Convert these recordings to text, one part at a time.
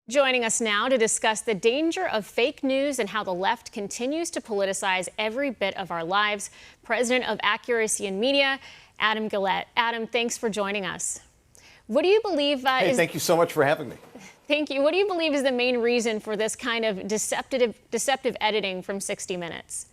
Joining us now to discuss the danger of fake news and how the left continues to politicize every bit of our lives, President of Accuracy in Media, Adam Guillette. Adam, thanks for joining us. What do you believe thank you so much for having me. Thank you. What do you believe is the main reason for this kind of deceptive editing from 60 Minutes?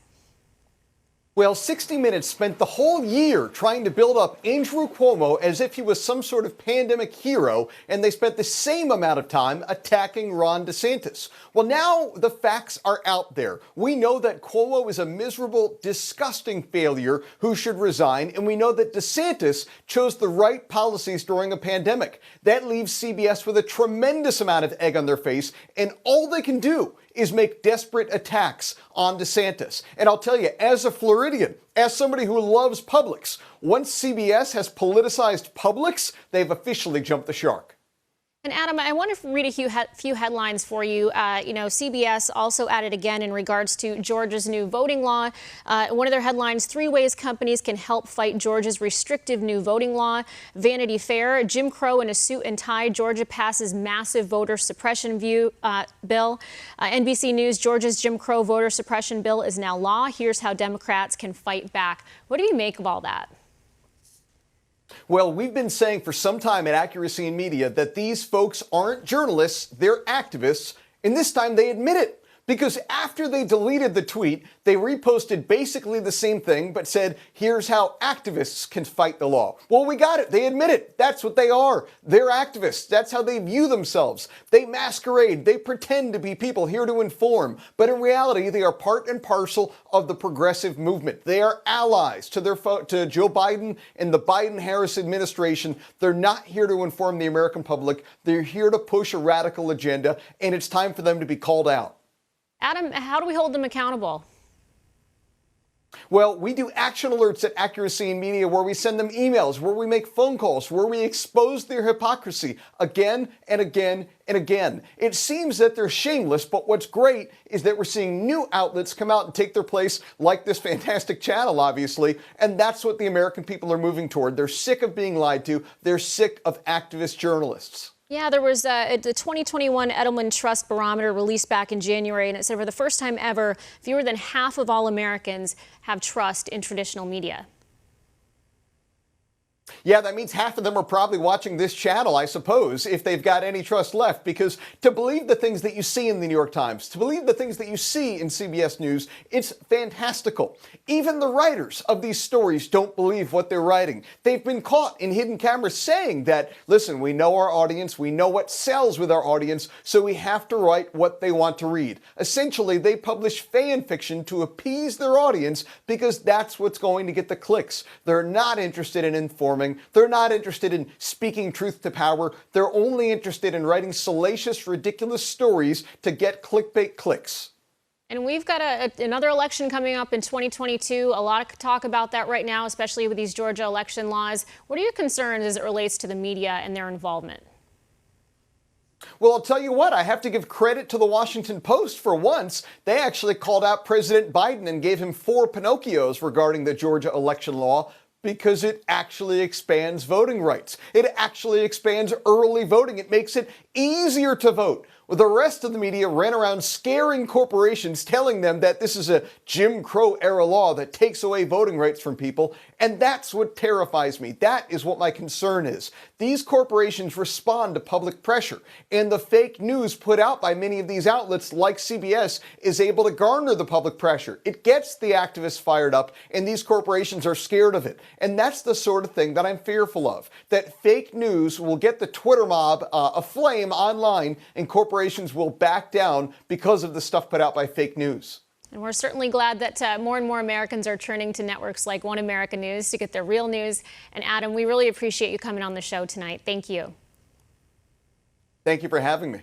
Well, 60 Minutes spent the whole year trying to build up Andrew Cuomo as if he was some sort of pandemic hero, and they spent the same amount of time attacking Ron DeSantis. Well, now the facts are out there. We know that Cuomo is a miserable, disgusting failure who should resign, and we know that DeSantis chose the right policies during a pandemic. That leaves CBS with a tremendous amount of egg on their face, and all they can do is make desperate attacks on DeSantis. And I'll tell you, as a Floridian, as somebody who loves Publix, once CBS has politicized Publix, they've officially jumped the shark. And Adam, I want to read a few headlines for you. CBS also added again in regards to Georgia's new voting law. One of their headlines, 3 ways companies can help fight Georgia's restrictive new voting law. Vanity Fair, Jim Crow in a suit and tie. Georgia passes massive voter suppression bill. NBC News, Georgia's Jim Crow voter suppression bill is now law. Here's how Democrats can fight back. What do you make of all that? Well, we've been saying for some time at Accuracy in Media that these folks aren't journalists, they're activists, and this time they admit it. Because after they deleted the tweet, they reposted basically the same thing, but said, here's how activists can fight the law. Well, we got it. They admit it. That's what they are. They're activists. That's how they view themselves. They masquerade. They pretend to be people here to inform. But in reality, they are part and parcel of the progressive movement. They are allies to Joe Biden and the Biden-Harris administration. They're not here to inform the American public. They're here to push a radical agenda, and it's time for them to be called out. Adam, how do we hold them accountable? Well, we do action alerts at Accuracy in Media where we send them emails, where we make phone calls, where we expose their hypocrisy again and again and again. It seems that they're shameless, but what's great is that we're seeing new outlets come out and take their place, like this fantastic channel, obviously, and that's what the American people are moving toward. They're sick of being lied to. They're sick of activist journalists. Yeah, there was the 2021 Edelman Trust Barometer released back in January, and it said for the first time ever, fewer than half of all Americans have trust in traditional media. Yeah, that means half of them are probably watching this channel, I suppose, if they've got any trust left, because to believe the things that you see in the New York Times, to believe the things that you see in CBS News, it's fantastical. Even the writers of these stories don't believe what they're writing. They've been caught in hidden cameras saying that, listen, we know our audience, we know what sells with our audience, so we have to write what they want to read. Essentially, they publish fan fiction to appease their audience because that's what's going to get the clicks. They're not interested in informing. They're not interested in speaking truth to power. They're only interested in writing salacious, ridiculous stories to get clickbait clicks. And we've got another election coming up in 2022. A lot of talk about that right now, especially with these Georgia election laws. What are your concerns as it relates to the media and their involvement? Well, I'll tell you what, I have to give credit to the Washington Post for once. They actually called out President Biden and gave him 4 Pinocchios regarding the Georgia election law, because it actually expands voting rights. It actually expands early voting. It makes it easier to vote. Well, the rest of the media ran around scaring corporations, telling them that this is a Jim Crow era law that takes away voting rights from people. And that's what terrifies me. That is what my concern is. These corporations respond to public pressure, and the fake news put out by many of these outlets like CBS is able to garner the public pressure. It gets the activists fired up, and these corporations are scared of it. And that's the sort of thing that I'm fearful of, that fake news will get the Twitter mob aflame online, and corporations will back down because of the stuff put out by fake news. And we're certainly glad that more and more Americans are turning to networks like One America News to get their real news. And Adam, we really appreciate you coming on the show tonight. Thank you. Thank you for having me.